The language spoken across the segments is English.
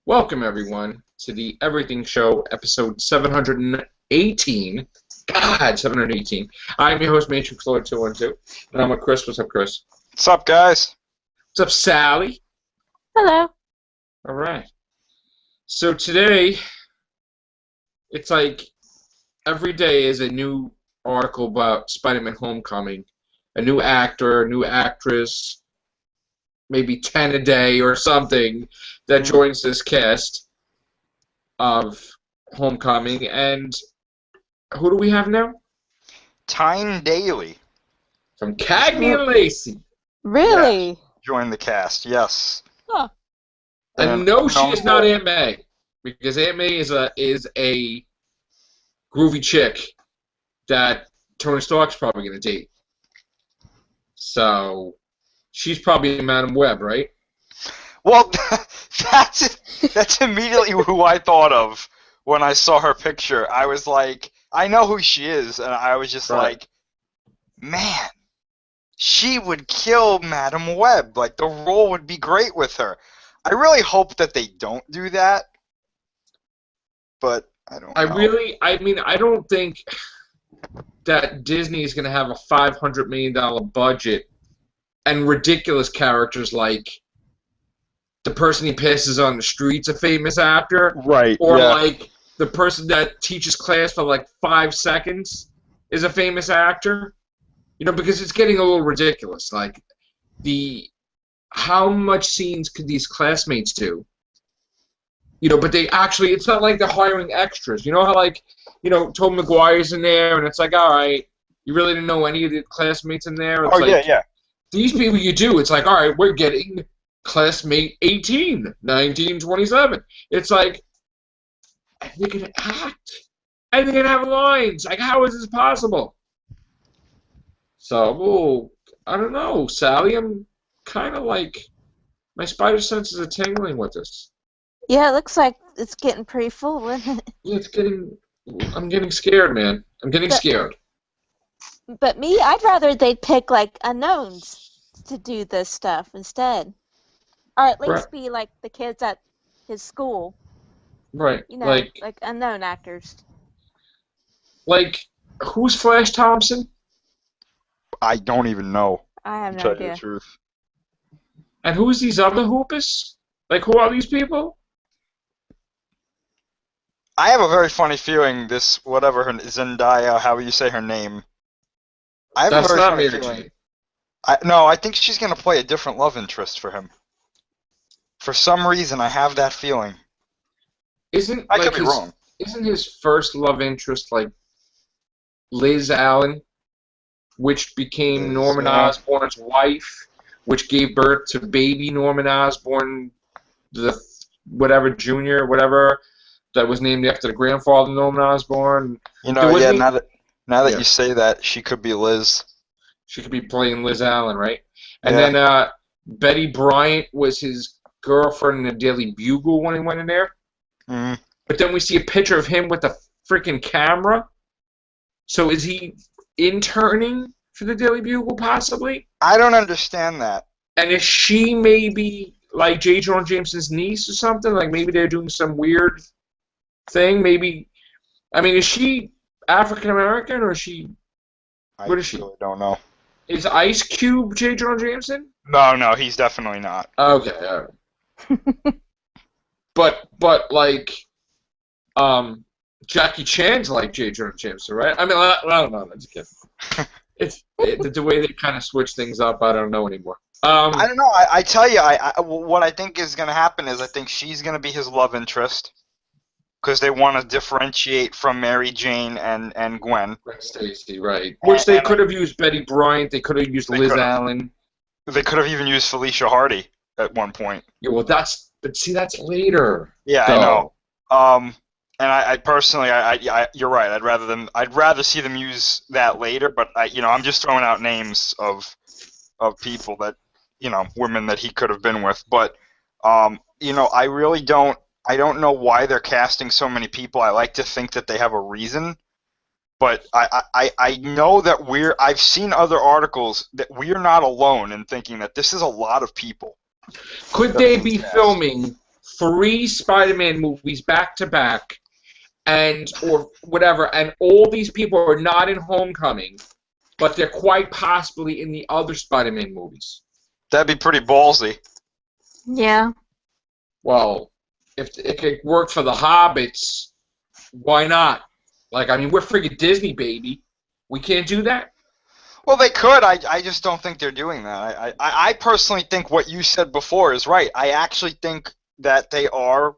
Welcome, everyone, to the Everything Show, episode 718. God, 718. I'm your host, Matrix Lord 212, and I'm with Chris. What's up, Chris? What's up, guys? What's up, Sally? Hello. All right. So today, it's like every day is a new article about Spider-Man Homecoming. A new actor, a new actress, maybe 10 a day or something that joins this cast of Homecoming. And who do we have now? Tyne Daly From Cagney and Lacey. Really? joined the cast, yes. Huh. And no, she is not Aunt May, because Aunt May is a groovy chick that Tony Stark's probably going to date. So she's probably Madam Web, right? Well, that's immediately who I thought of when I saw her picture. I was like, I know who she is, and I was just like, man, she would kill Madam Web. Like, the role would be great with her. I really hope that they don't do that, but I don't know. I don't think that Disney is going to have a $500 million budget and ridiculous characters like the person he passes on the street's a famous actor. Right, Or yeah. like the person that teaches class for like 5 seconds is a famous actor. You know, because it's getting a little ridiculous. Like, how much scenes could these classmates do? You know, but it's not like they're hiring extras. You know how, like, Tobey Maguire's in there, and it's like, all right, you really didn't know any of the classmates in there? It's like, yeah. These people you do, it's like, all right, we're getting classmate 18, 19, 27. It's like, and they're going to act. And they're going to have lines. Like, how is this possible? So, I don't know, Sally. I'm kind of like, my spider senses are tingling with this. Yeah, it looks like it's getting pretty full, isn't it? Yeah, I'm getting scared, man. I'm getting scared. But me, I'd rather they'd pick, like, unknowns to do this stuff instead. Or at least be, like, the kids at his school. Right. You know, like unknown actors. Like, who's Flash Thompson? I don't even know. I have To no tell you idea. the truth. And who's these other hoopers? Like, who are these people? I have a very funny feeling this, whatever her Zendaya, however you say her name. I have That's a very not funny Mary feeling. Jane. No, I think she's going to play a different love interest for him. For some reason, I have that feeling. I could be wrong. Isn't his first love interest like Liz Allen, which became Norman Osborn's wife, which gave birth to baby Norman Osborn, Junior, whatever, that was named after the grandfather Norman Osborn. You know, now that you say that, she could be Liz. She could be playing Liz Allen, right? And then Betty Bryant was his girlfriend in the Daily Bugle when he went in there. Mm. But then we see a picture of him with a freaking camera. So is he interning for the Daily Bugle, possibly? I don't understand that. And is she maybe like J. Jonah Jameson's niece or something? Like maybe they're doing some weird thing? Maybe. I mean, is she African American or is she? What is she? I really don't know. Is Ice Cube J. Jonah Jameson? No, he's definitely not. Okay, all right. but like, Jackie Chan's like J. Jonah Jameson, right? I mean, I don't know. I'm just kidding. It's the way they kind of switch things up. I don't know anymore. I don't know. I tell you, what I think is going to happen is I think she's going to be his love interest because they want to differentiate from Mary Jane and Gwen. Stacy, right? Which they could have used Betty Bryant. They could have used Liz Allen. They could have even used Felicia Hardy at one point. Yeah, well, that's later. Yeah, though. I know. And I personally, you're right. I'd rather see them use that later. But I'm just throwing out names of people that, women that he could have been with. But I really don't. I don't know why they're casting so many people. I like to think that they have a reason. But I know that I've seen other articles that we're not alone in thinking that this is a lot of people. Could they be filming 3 Spider-Man movies back to back, or whatever, and all these people are not in Homecoming, but they're quite possibly in the other Spider-Man movies. That'd be pretty ballsy. Yeah. Well, if it could work for the Hobbits, why not? Like, I mean, we're freaking Disney, baby. We can't do that? Well, they could. I just don't think they're doing that. I personally think what you said before is right. I actually think that they are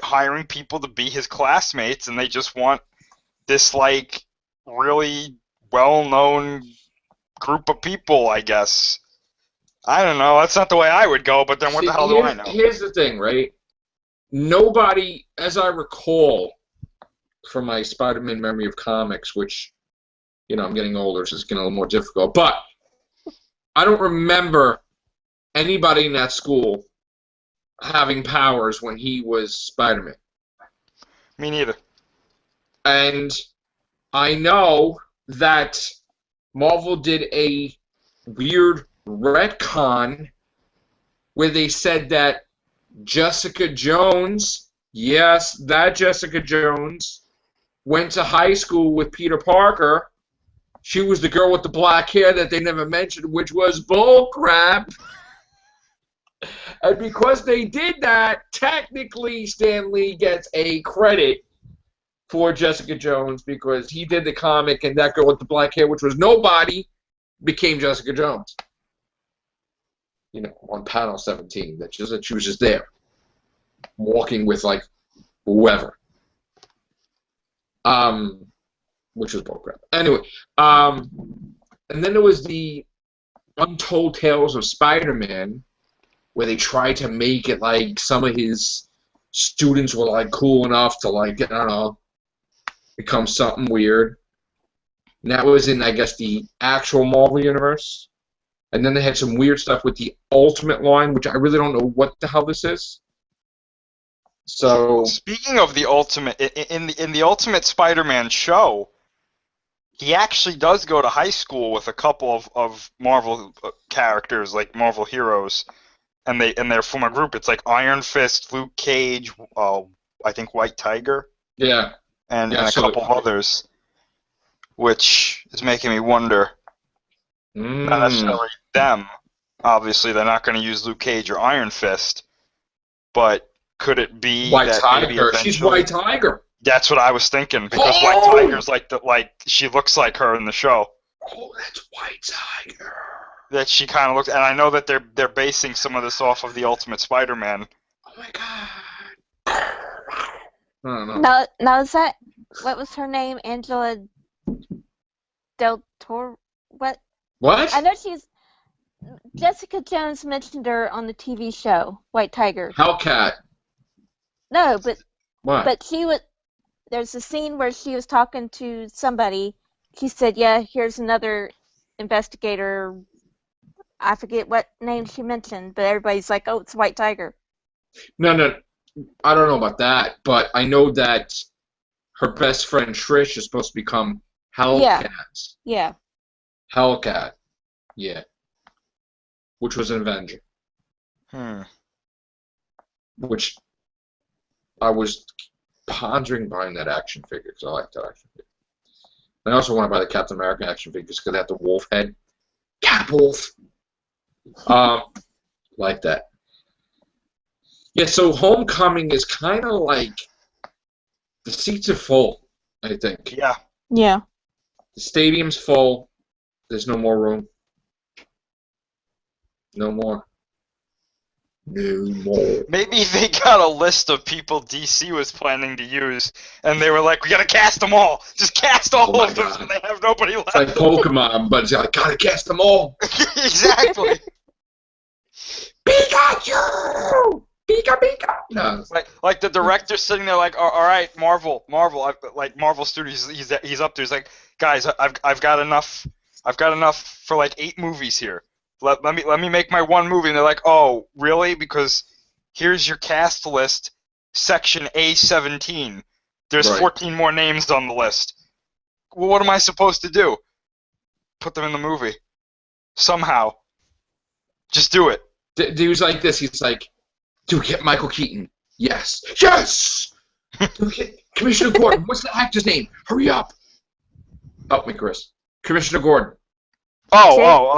hiring people to be his classmates, and they just want this, like, really well-known group of people, I guess. I don't know. That's not the way I would go, but then what the hell do I know? Here's the thing, right? Nobody, as I recall from my Spider-Man memory of comics, which, I'm getting older, so it's getting a little more difficult, but I don't remember anybody in that school having powers when he was Spider-Man. Me neither. And I know that Marvel did a weird retcon where they said that Jessica Jones, yes, that Jessica Jones, went to high school with Peter Parker. She was the girl with the black hair that they never mentioned, which was bullcrap. And because they did that, technically Stan Lee gets a credit for Jessica Jones because he did the comic, and that girl with the black hair, which was nobody, became Jessica Jones. On panel 17, that she was just there, walking with, like, whoever. Which was bullcrap. Anyway, and then there was the Untold Tales of Spider-Man, where they tried to make it like some of his students were, like, cool enough to, like, I don't know, become something weird. And that was in, I guess, the actual Marvel Universe. And then they had some weird stuff with the Ultimate line, which I really don't know what the hell this is. So, speaking of the Ultimate, in the Ultimate Spider-Man show, he actually does go to high school with a couple of Marvel characters, like Marvel heroes, and they're from a group. It's like Iron Fist, Luke Cage, I think White Tiger, yeah, and a couple of others, which is making me wonder. Not necessarily them. Obviously, they're not going to use Luke Cage or Iron Fist, but could it be White that Tiger? maybe eventually... She's White Tiger. That's what I was thinking, because White Tiger's like she looks like her in the show. Oh, that's White Tiger. That she kind of looks, and I know that they're basing some of this off of the Ultimate Spider-Man. Oh my god. I don't know. Now is that, what was her name? Angela Del Toro? What? What? I know Jessica Jones mentioned her on the TV show, White Tiger. Hellcat. No, but What? But there's a scene where she was talking to somebody. She said, yeah, here's another investigator. I forget what name she mentioned, but everybody's like, oh, it's White Tiger. No, I don't know about that, but I know that her best friend Trish is supposed to become Hellcat. Yeah. Hellcat. Yeah. Which was an Avenger. Which I was pondering buying that action figure because I like that action figure. I also want to buy the Captain America action figures because they have the wolf head. Cat wolf. Like that. Yeah, so Homecoming is kind of like the seats are full, I think. Yeah. Yeah. The stadium's full. There's no more room. No more. No more. Maybe they got a list of people DC was planning to use, and they were like, we gotta cast them all! Just cast all of them, and they have nobody left. It's like Pokemon, but it's like, gotta cast them all! Exactly! Pikachu! Pika! No. Like the director's sitting there like, all right, Marvel, like Marvel Studios, he's up there, he's like, guys, I've got enough for like 8 movies here. Let me make my one movie, and they're like, oh, really? Because here's your cast list, section A17. There's 14 more names on the list. Well, what am I supposed to do? Put them in the movie. Somehow. Just do it. He was like this. He's like, Do we get Michael Keaton? Yes. Yes! Do we get Commissioner Gordon? What's the actor's name? Hurry up. Help me, Chris. Commissioner Gordon. Oh,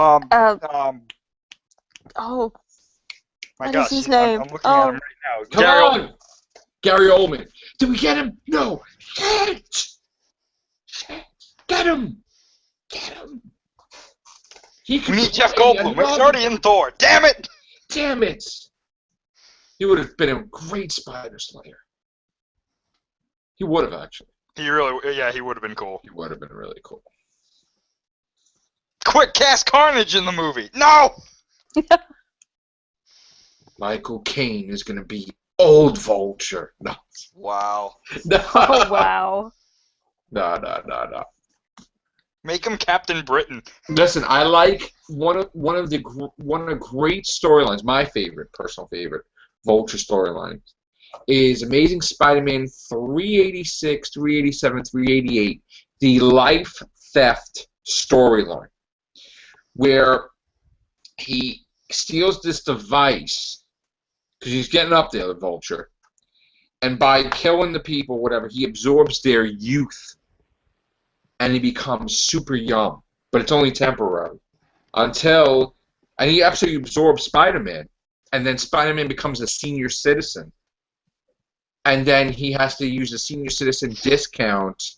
My what gosh, is his name? I'm looking at him right now. Come Gary on! Gary Oldman. Did we get him? No. Shit! Get him! Get him! He could We need Jeff play Goldblum. He's another- already in Thor. Damn it! Damn it! He would have been a great Spider Slayer. He would have, actually. He would have been cool. He would have been really cool. Quick, cast Carnage in the movie. No! Michael Caine is going to be Old Vulture. No. Wow. No. Oh, wow. No. Make him Captain Britain. Listen, I like one of the great storylines. My personal favorite, Vulture storyline is Amazing Spider-Man 386, 387, 388, the life theft storyline, where he steals this device because he's getting up there, the Vulture, and by killing the people, whatever, he absorbs their youth, and he becomes super young, but it's only temporary and he absolutely absorbs Spider-Man, and then Spider-Man becomes a senior citizen. And then he has to use a senior citizen discount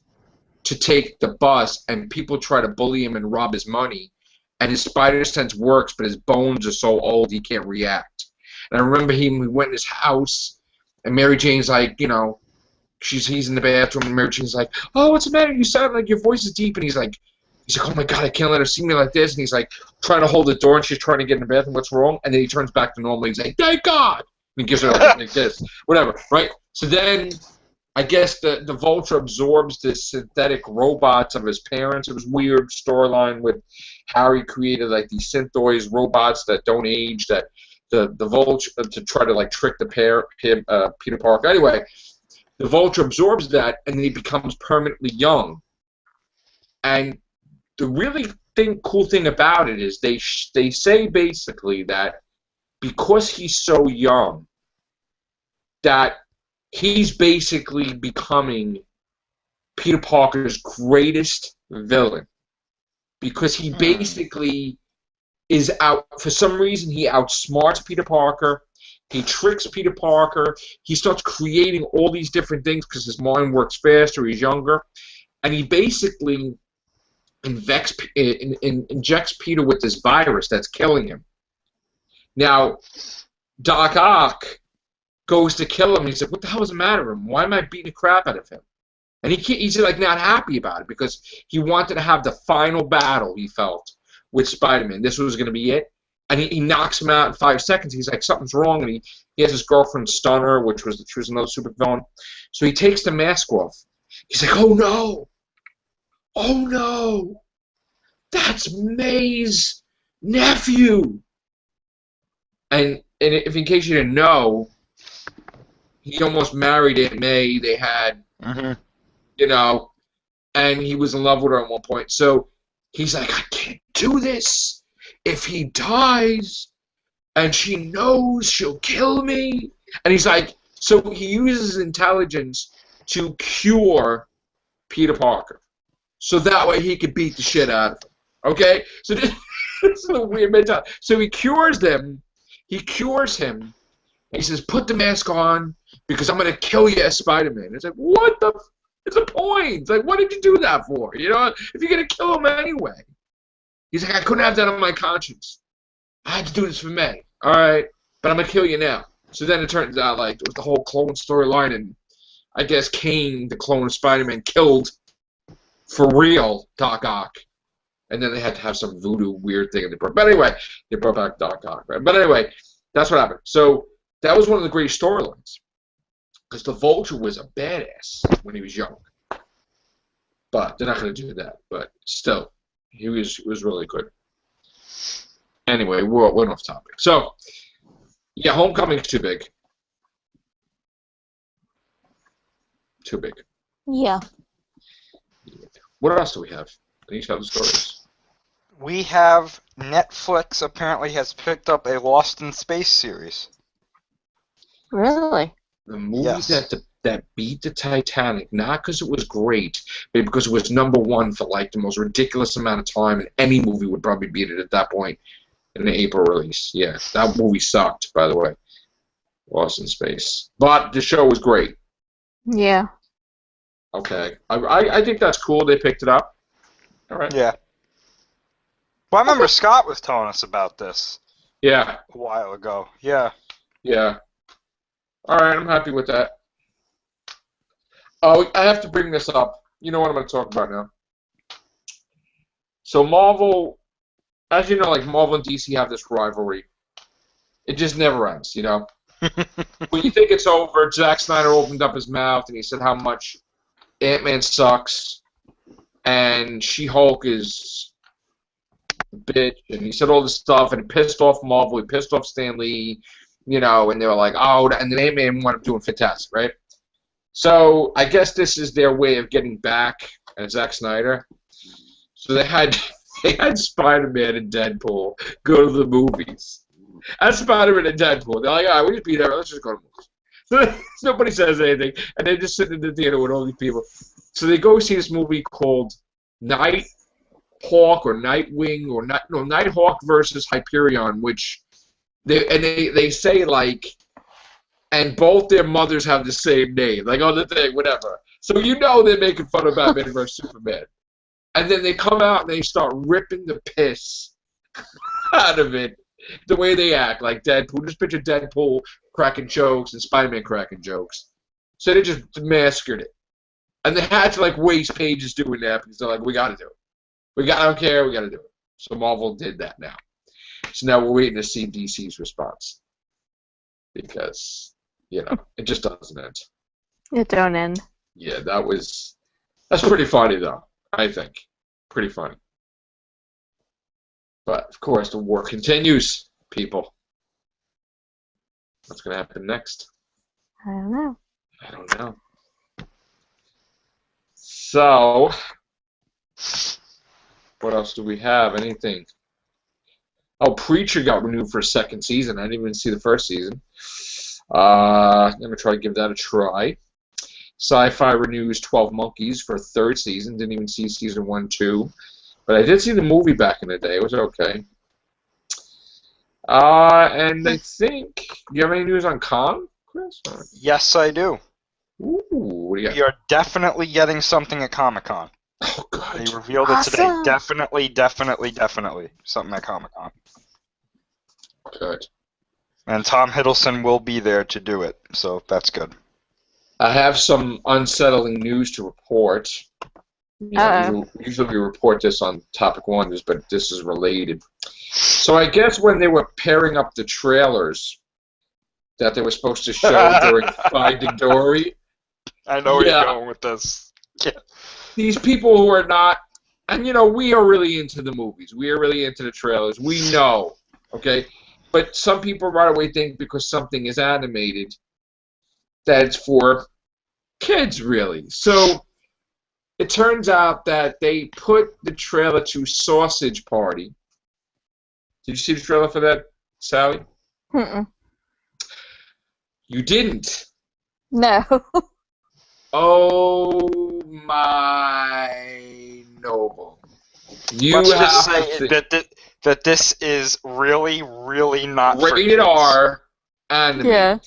to take the bus, and people try to bully him and rob his money. And his spider sense works, but his bones are so old he can't react. And I remember we went in his house, and Mary Jane's like, he's in the bathroom, and Mary Jane's like, "Oh, what's the matter? You sound like your voice is deep." And he's like, "Oh my God, I can't let her see me like this." And he's like, trying to hold the door, and she's trying to get in the bathroom. What's wrong? And then he turns back to normal. He's like, "Thank God." And he gives her like this, whatever, right? So then, I guess the Vulture absorbs the synthetic robots of his parents. It was weird storyline with Harry created like these synthoids robots that don't age. That the Vulture to try to like trick Peter Parker. Anyway, the Vulture absorbs that, and then he becomes permanently young. And the really cool thing about it is they say basically that because he's so young, that he's basically becoming Peter Parker's greatest villain, because he basically is out, for some reason he outsmarts Peter Parker, he tricks Peter Parker, he starts creating all these different things because his mind works faster, he's younger, and he basically injects Peter with this virus that's killing him. Now, Doc Ock goes to kill him. He's like, "What the hell is the matter with him? Why am I beating the crap out of him?" And he's like not happy about it because he wanted to have the final battle, he felt, with Spider-Man. This was going to be it. And he knocks him out in 5 seconds. He's like, something's wrong. And he has his girlfriend Stunner, she was another super villain. So he takes the mask off. He's like, "Oh no! Oh no! That's May's nephew!" And if in case you didn't know, he almost married Aunt May. They had, and he was in love with her at one point. So he's like, "I can't do this. If he dies and she knows, she'll kill me." And he's like, so he uses intelligence to cure Peter Parker, so that way he could beat the shit out of him. Okay? So this is a weird mentality. So he cures him. He cures him. He says, "Put the mask on because I'm going to kill you as Spider-Man." It's like, what the is the point? It's like, what did you do that for? If you're going to kill him anyway. He's like, "I couldn't have that on my conscience. I had to do this for May. All right, but I'm going to kill you now." So then it turns out like it was the whole clone storyline, and I guess Kane, the clone of Spider-Man, killed for real Doc Ock. And then they had to have some voodoo weird thing. But anyway, they brought back Doc Ock. Right? But anyway, that's what happened. So that was one of the great storylines. Because the Vulture was a badass when he was young. But they're not going to do that. But still, he was really good. Anyway, we're off topic. So, yeah, Homecoming's too big. Too big. Yeah. What else do we have? Any other stories? We have Netflix apparently has picked up a Lost in Space series. Really? The movie Yes. that beat the Titanic, not because it was great, but because it was #1 for like the most ridiculous amount of time, and any movie would probably beat it at that point in the April release. Yeah, that movie sucked, by the way. Lost in Space. But the show was great. Yeah. Okay. I think that's cool they picked it up. All right. Yeah. Well, I remember Okay. Scott was telling us about this Yeah. a while ago. Yeah. Yeah. All right, I'm happy with that. Oh, I have to bring this up. You know what I'm going to talk about now. So Marvel, as you know, like Marvel and DC have this rivalry. It just never ends, you know? When you think it's over, Zack Snyder opened up his mouth and he said how much Ant-Man sucks and She-Hulk is a bitch, and he said all this stuff, and it pissed off Marvel, he pissed off Stan Lee, you know, and they were like, oh, and then Ant-Man wound up doing fantastic, right? So I guess this is their way of getting back at Zack Snyder. So they had Spider-Man and Deadpool go to the movies. That's Spider-Man and Deadpool. They're like, all right, we just beat everyone. Let's just go to the movies. So nobody says anything, and they just sit in the theater with all these people. So they go see this movie called Night Hawk or Nightwing or Nighthawk versus Hyperion, which they say like, and both their mothers have the same name, like on the thing, whatever. So you know they're making fun of Batman versus Superman. And then they come out and they start ripping the piss out of it, the way they act, like Deadpool. Just picture Deadpool cracking jokes and Spider-Man cracking jokes. So they just massacred it. And they had to like waste pages doing that because they're like, we got to do it. I don't care, we got to do it. So Marvel did that now. So now we're waiting to see DC's response. Because, you know, it just doesn't end. It don't end. Yeah, that's pretty funny though, I think. Pretty funny. But of course the war continues, people. What's gonna happen next? I don't know. I don't know. So what else do we have? Anything? Oh, Preacher got renewed for a second season. I didn't even see the first season. I'm gonna try to give that a try. Sci-Fi renews 12 Monkeys for a third season. Didn't even see season 1, 2. But I did see the movie back in the day. It was okay. And I think, do you have any news on Kong, Chris? Yes, I do. Ooh, what do you got? You're definitely getting something at Comic-Con. Oh, They good. revealed it today. Awesome. Definitely something at Comic-Con. Good. And Tom Hiddleston will be there to do it, so that's good. I have some unsettling news to report. You know, usually we report this on Topic Wonders, but this is related. So I guess when they were pairing up the trailers that they were supposed to show during Finding Dory, I know where you're going with this. Yeah. these people who are not, and you know, we are really into the movies. We are really into the trailers. We know, okay? But some people right away think because something is animated that it's for kids, really. So it turns out that they put the trailer to Sausage Party. Did you see the trailer for that, Sally? Mm-mm. You didn't. No. Oh my noble. You Let's have just to say that this is really, really not for rated kids. R anime. Yeah.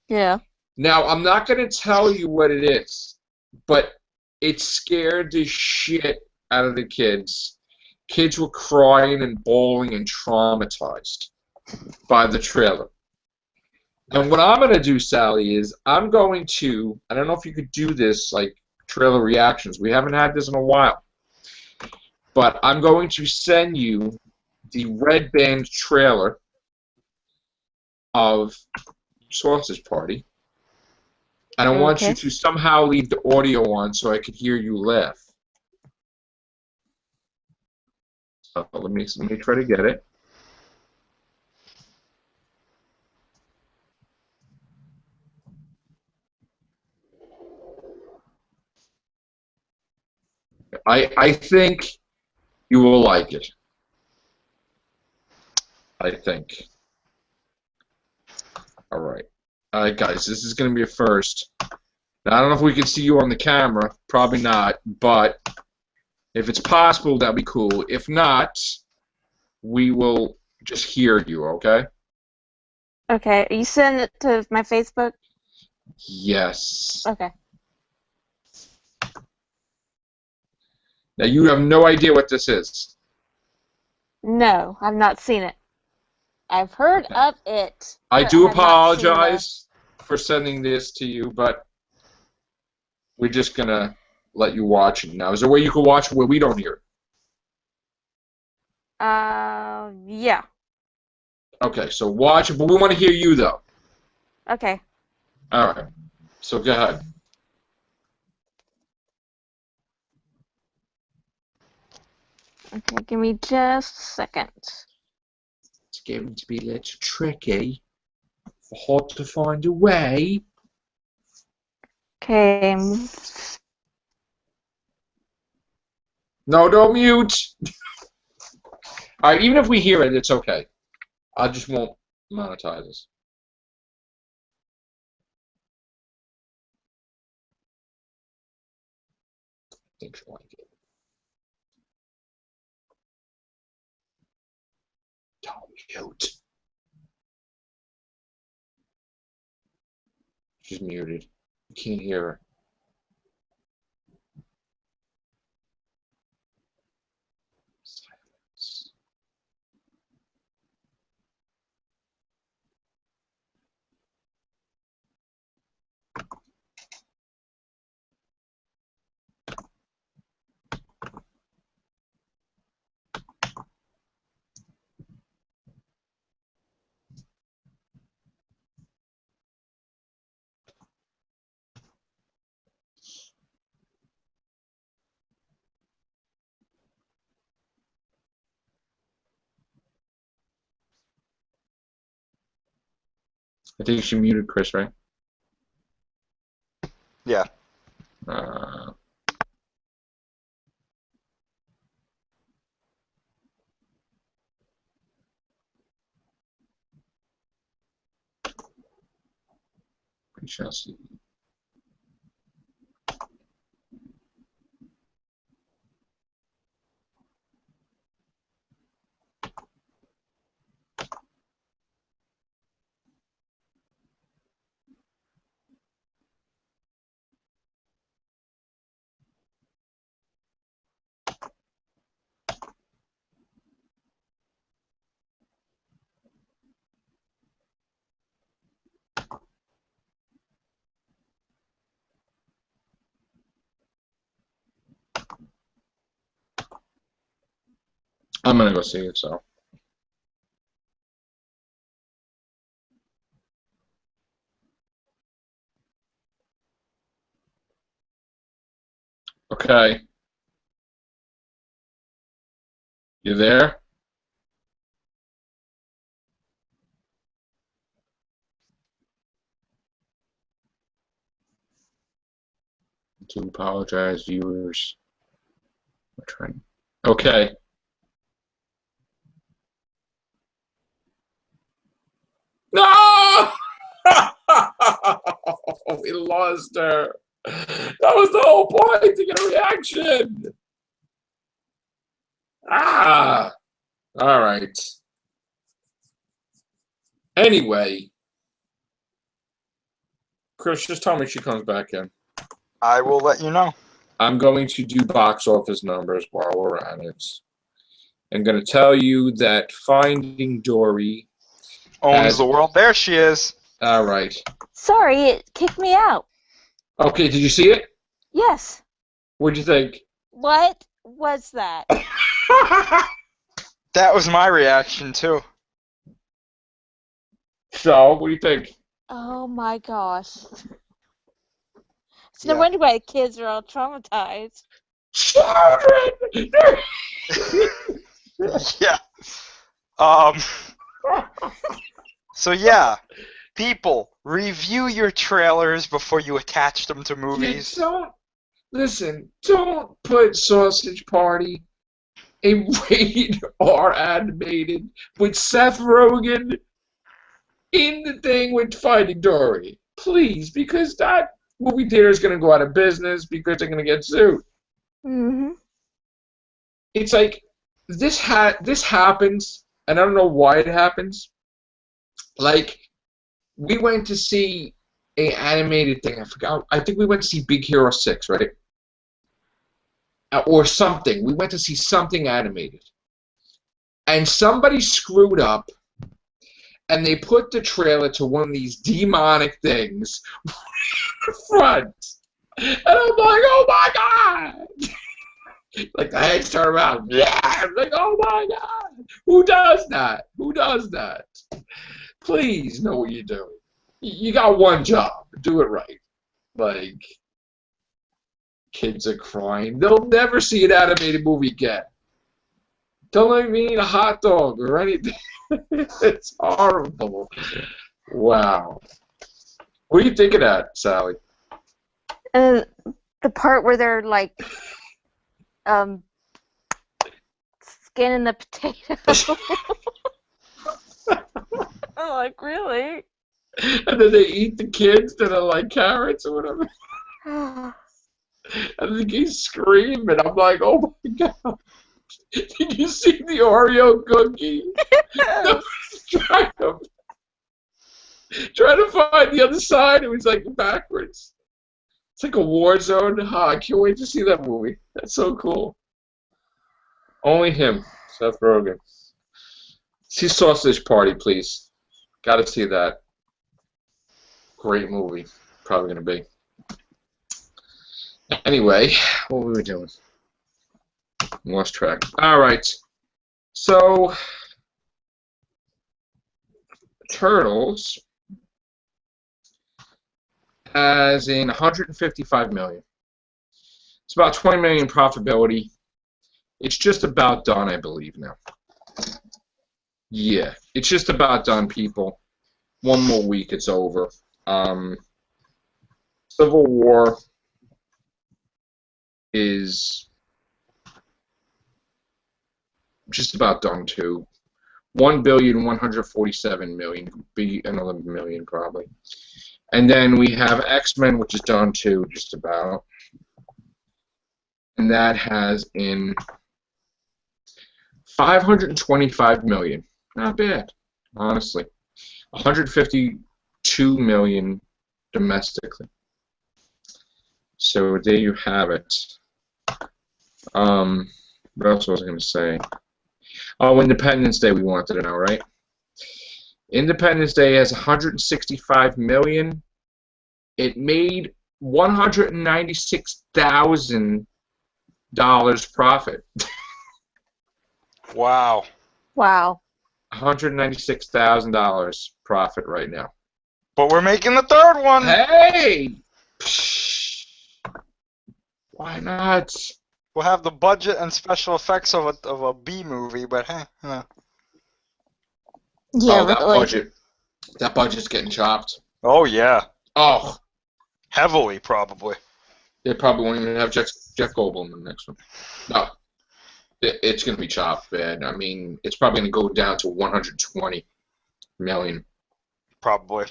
Yeah. Now, I'm not going to tell you what it is, but it scared the shit out of the kids. Kids were crying and bawling and traumatized by the trailer. And what I'm going to do, Sally, is I'm going to, I don't know if you could do this, like trailer reactions. We haven't had this in a while. But I'm going to send you the Red Band trailer of Sausage Party. And I want you to somehow leave the audio on so I can hear you laugh. So let me try to get it. I think you will like it. I think. All right. All right, guys, this is going to be a first. Now, I don't know if we can see you on the camera. Probably not. But if it's possible, that'd be cool. If not, we will just hear you, okay? Okay, you send it to my Facebook? Yes. Okay. Now, you have no idea what this is. No, I've not seen it. I've heard of it. I but do have not seen apologize for sending this to you, but we're just going to let you watch it now. Is there a way you can watch it where we don't hear it? Yeah. Okay, so watch it, but we want to hear you, though. Okay. All right. So go ahead. Okay, give me just a second. It's getting to be a little tricky. Hard to find a way. Okay. No, don't mute. All right, even if we hear it, it's okay. I just won't monetize this. I think she'll like it. Don't mute. She's muted. You can't hear her. Silence. I think she muted Chris, right? Yeah. Uh, we shall see. I'm gonna go see it, so. Okay. You there? To apologize, viewers. We're trying. Okay. No! We lost her. That was the whole point, to get a reaction. Ah! All right. Anyway, Chris, just tell me she comes back in. I will let you know. I'm going to do box office numbers while we're at it. I'm going to tell you that Finding Dory Owns the world. There she is. All right. Sorry, it kicked me out. Okay, did you see it? Yes. What'd you think? What was that? That was my reaction too. So, what do you think? Oh my gosh. It's Yeah. no wonder why the kids are all traumatized. Children! Yeah. So yeah, people, review your trailers before you attach them to movies. Don't put Sausage Party, a rated R animated with Seth Rogen in the thing with Finding Dory. Please, because that movie theater is going to go out of business because they're going to get sued. Mhm. It's like this happens, and I don't know why it happens. Like we went to see a animated thing. I forgot. I think we went to see Big Hero 6, right? Or something. We went to see something animated. And somebody screwed up, and they put the trailer to one of these demonic things in the front. And I'm like, oh my God! Like the heads turn around. Yeah! I'm like, oh my God! Who does that? Who does that? Please know what you're doing. You got one job. Do it right. Like, kids are crying. They'll never see an animated movie again. Don't let me eat a hot dog or anything. It's horrible. Wow. What do you think of that, Sally? The part where they're like skinning the potato. I'm like, really? And then they eat the kids that are like carrots or whatever. And then he's screaming. I'm like, oh my God. Did you see the Oreo cookie? trying, to, trying to find the other side. It was like backwards. It's like a war zone. Oh, I can't wait to see that movie. That's so cool. Only him, Seth Rogen. See Sausage Party, please. Gotta see that. Great movie. Probably gonna be. Anyway, what were we doing? Lost track. Alright. So, Turtles as in 155 million. It's about 20 million profitability. It's just about done, I believe, now. Yeah, it's just about done, people. One more week, it's over. Civil War is just about done, too. 1,147,000,000. Be another million, probably. And then we have X-Men, which is done, too, just about. And that has in 525 million. Not bad, honestly. 152 million domestically. So there you have it. What else was I going to say? Oh, Independence Day we wanted to know, right? Independence Day has 165 million. It made $196,000 profit. Wow. Wow. $196,000 profit right now. But we're making the third one. Hey! Why not? We'll have the budget and special effects of a B movie, but hey. Yeah, Oh, that really. budget. That budget's getting chopped. Oh yeah. Oh, Heavily, probably. they probably won't even have Jeff Goldblum in the next one. No. It's going to be chopped, man. I mean, it's probably going to go down to 120 million. Probably.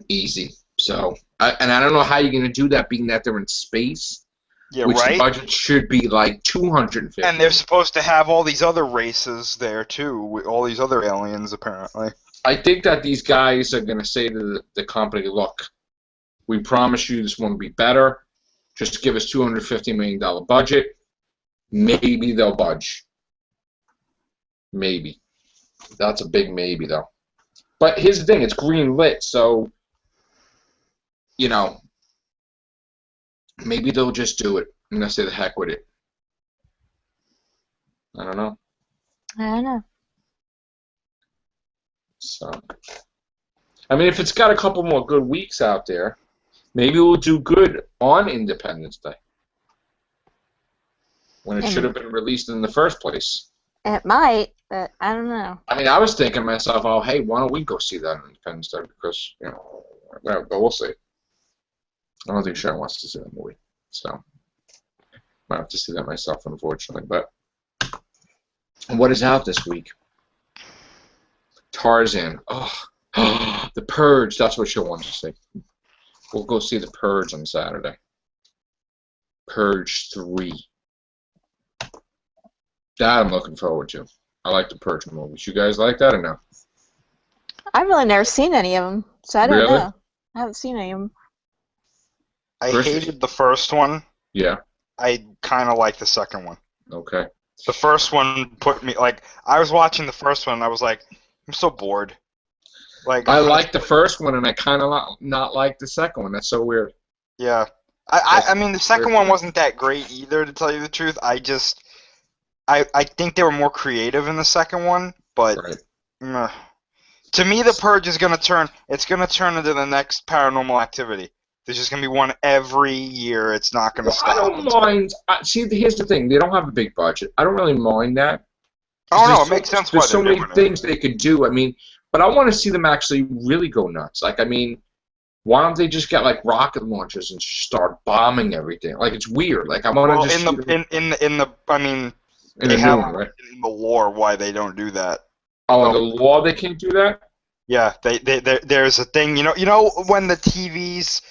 Easy. So, and I don't know how you're going to do that, being that they're in space. Yeah, which right? the budget should be like 250. And they're supposed to have all these other races there, too. All these other aliens, apparently. I think that these guys are going to say to the company, look, we promise you this one will be better. Just give us $250 million budget. Maybe they'll budge. Maybe. That's a big maybe, though. But here's the thing. It's green lit, so, you know, maybe they'll just do it. I'm going to say the heck with it. I don't know. I don't know. So, I mean, if it's got a couple more good weeks out there, maybe we'll do good on Independence Day. When it should have been released in the first place. It might, but I don't know. I mean, I was thinking to myself, oh, hey, why don't we go see that on Independence Day? Because, you know, but we'll see. I don't think Sharon wants to see that movie. So, might have to see that myself, unfortunately. But, what is out this week? Tarzan. Oh, The Purge. That's what she'll want to see. We'll go see The Purge on Saturday. Purge 3. That I'm looking forward to. I like the Purge movies. You guys like that or no? I've really never seen any of them, so I don't Really? know. I haven't seen any of them. I First- hated the first one. Yeah. I kind of like the second one. Okay. The first one put me like I was watching the first one and I was like, I'm so bored. Like I like the first one and I kind of not like the second one. That's so weird. Yeah. I mean the second one wasn't that great either, to tell you the truth. I think they were more creative in the second one, but Right. to me the Purge is gonna turn into the next Paranormal Activity. There's just gonna be one every year. It's not gonna stop. I don't mind. See, here's the thing. They don't have a big budget. I don't really mind that. Oh no, There's it makes sense why There's so they're many doing it. things they could do. I mean, but I want to see them actually really go nuts. Like, I mean, why don't they just get like rocket launchers and just start bombing everything? Like, it's weird. Like, I want to Well, just in the I mean, in they the have new one, right? in the lore why they don't do that. Oh, in the law they can't do that. Yeah, there's a thing. You know when the TVs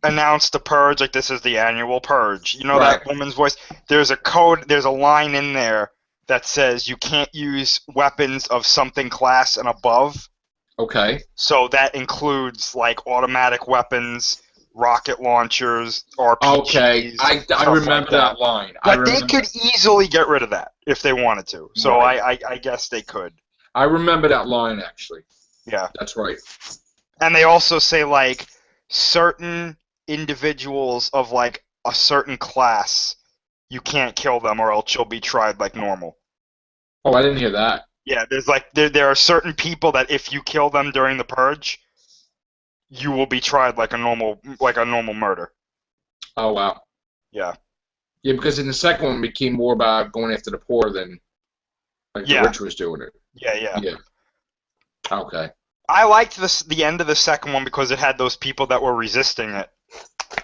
announced the Purge, like this is the annual Purge. You know Right. that woman's voice. There's a code. There's a line in there that says you can't use weapons of something class and above. Okay. So that includes like automatic weapons, rocket launchers, RPGs. Okay. I stuff remember like that line. But they could easily get rid of that if they wanted to. So Right. I guess they could. I remember that line actually. Yeah. That's right. And they also say like certain individuals of like a certain class, you can't kill them or else you'll be tried like normal. Oh, I didn't hear that. Yeah, there's like there are certain people that if you kill them during the Purge, you will be tried like a normal murder. Oh wow. Yeah. Yeah, because in the second one it became more about going after the poor than like Yeah. the rich was doing it. Yeah. Yeah. Okay. I liked the end of the second one because it had those people that were resisting it.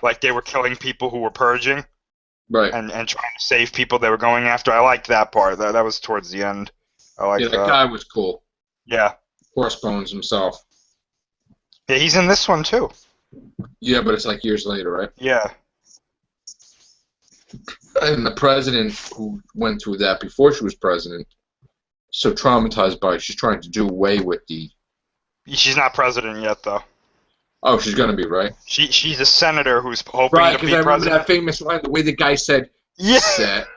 Like they were killing people who were purging Right. and trying to save people they were going after. I liked that part. That was towards the end. I liked Yeah, that that. guy was cool. Yeah. Crossbones himself. Yeah, he's in this one too. Yeah, but it's like years later, right? Yeah. And the president who went through that before she was president, so traumatized by it, she's trying to do away with the. She's not president yet though. Oh, she's gonna be, right? She's a senator who's hoping Right, to because be I remember president. that famous line, the way the guy said, Yeah. "Set."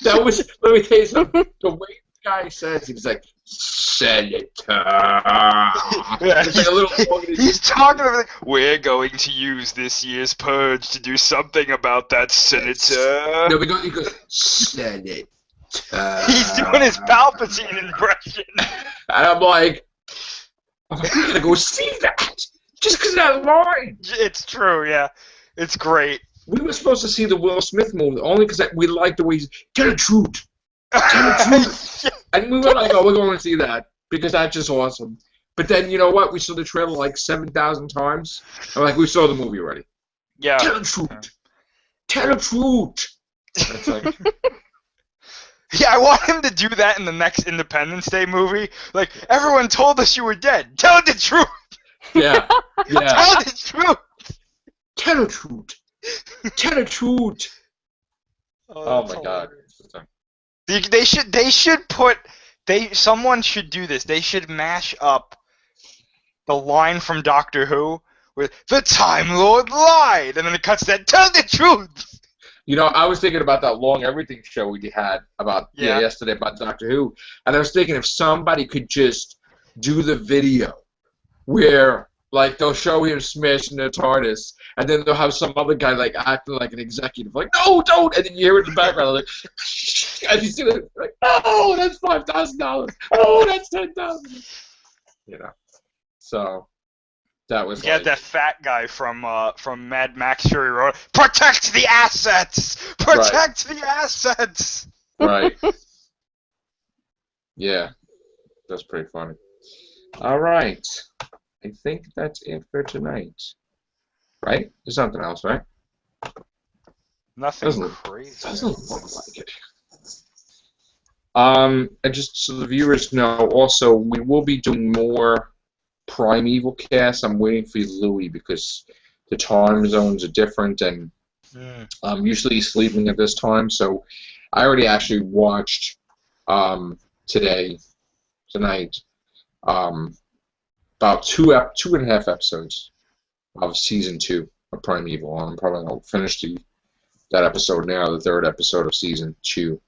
That was. Let me tell you something. The way the guy says, he was like, "Senator." It's like a little. He's talking about like, we're going to use this year's purge to do something about that, Senator. No, he goes, "Senator." He's doing his Palpatine impression. And I'm like, we gotta go see that. Just because of that line. It's true, yeah. It's great. We were supposed to see the Will Smith movie only because we liked the way he's, tell the truth. Tell the truth. And we were like, oh, we're going to see that because that's just awesome. But then, you know what? We saw the trailer like 7,000 times. And like, we saw the movie already. Yeah. Tell the truth. Tell the truth. It's like, Yeah, I want him to do that in the next Independence Day movie. Like, everyone told us you were dead. Tell the truth. yeah. Yeah. Tell the truth. Tell the truth. Tell the truth. Oh my God. Someone should do this. They should mash up the line from Doctor Who with "The Time Lord lied," and then it cuts that "Tell the truth." You know, I was thinking about that Long Everything show we had about yesterday about Doctor Who, and I was thinking if somebody could just do the video where, like, they'll show him smashing the TARDIS, and then they'll have some other guy, like, acting like an executive, like, no, don't, and then you hear it in the background, like, and you see it, like, oh, that's $5,000, oh, that's $10,000, you know, so that was Yeah, like, that fat guy from Mad Max Fury Road. Protect the assets. Protect the assets. right, yeah, that's pretty funny. All right. I think that's it for tonight. Right? There's something else, right? Nothing crazy. Doesn't look like it. And just so the viewers know, also, we will be doing more Primeval cast, I'm waiting for Louis because the time zones are different, and I'm usually sleeping at this time. So I already actually watched tonight, about two and a half episodes of season 2 of Primeval. I'm probably gonna finish that episode now, the third episode of season 2.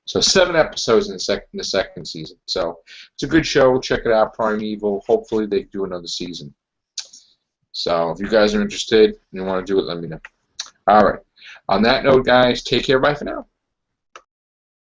So 7 episodes in the second season. So it's a good show. Check it out, Primeval. Hopefully they do another season. So if you guys are interested and you want to do it, let me know. All right. On that note, guys, take care. Bye for now.